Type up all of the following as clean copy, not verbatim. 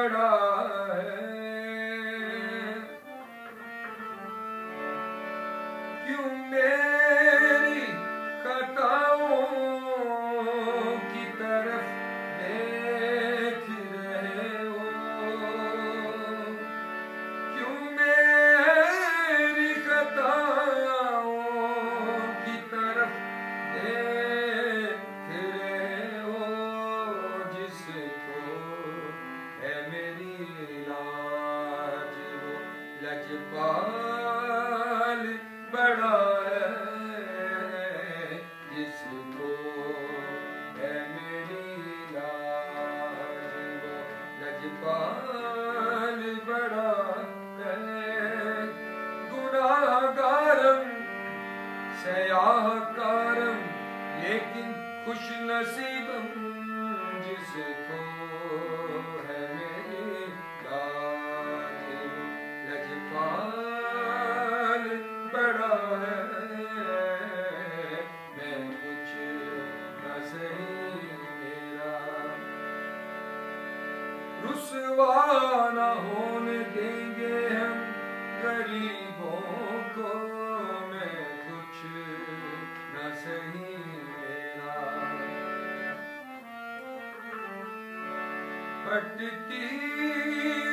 बड़ा है। क्यों मेरी खताओं की तरफ देख रहे हो? क्यों मेरी खताओं की तरफ देख रहे हो? जिसको है मेरी लाज वो लजपाल बड़ा है। जिसको है मेरी लाज वो लजपाल बड़ा है। गुनाहगारम सयाहकारम लेकिन खुश नसीबम जिसको है मेरी लाज वो लजपाल बड़ा है। मैं कुछ न सही मेरा रुसवा न होने देंगे हम गरीबों को। मैं कुछ न सही मेरा हटती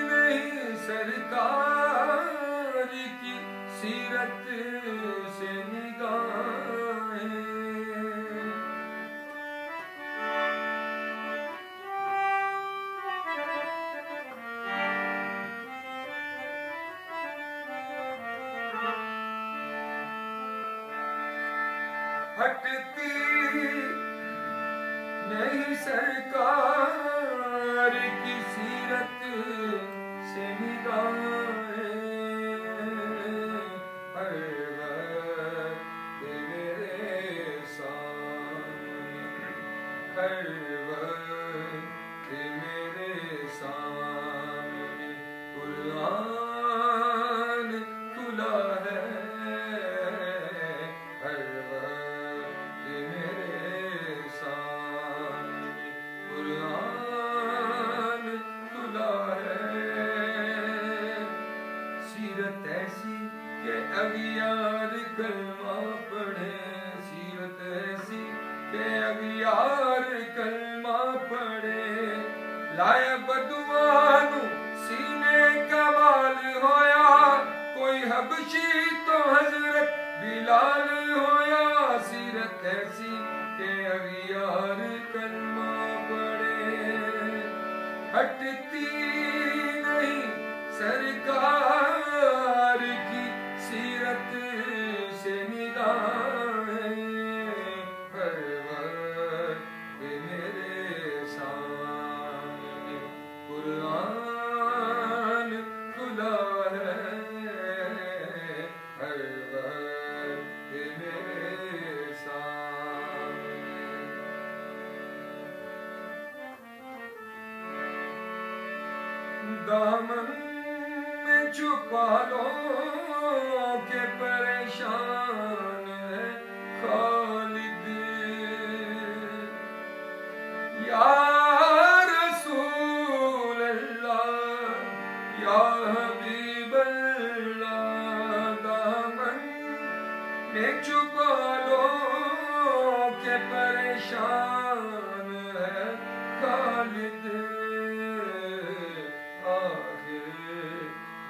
नहीं सरकार की सीरत से निगाहें। हटती नहीं सरकार की सीरत से निगाहें। हर वक्त मेरे सामने हर वक्त मेरे सामने कुरान खुला है। हर वक्त मेरे सामने कुरान खुला है। सीरत ऐसी के अगियार कलमा पढ़े। सीरत ऐसी के अगियार कलमा पढ़े। लाया बदुआनु सीने कमाल होया। कोई हबशी तो हजरत बिलाल होया। सीरत ऐसी के अगियार कलमा पढ़े। हटती नहीं सरकार की सीरत से निगाहें। हर वक्त मेरे सामने कुरान खुला है। हर वक्त मेरे सामने दामन में छुपा लो के परेशान है खालिद। या रसूल अल्लाह या हबीब अल्लाह। दामन में छुपा लो के परेशान है खालिद।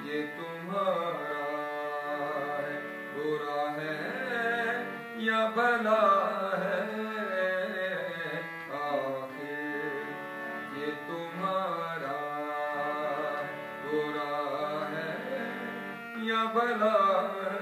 ये तुम्हारा है बुरा है या भला है? आखिर ये तुम्हारा बुरा है या भला है?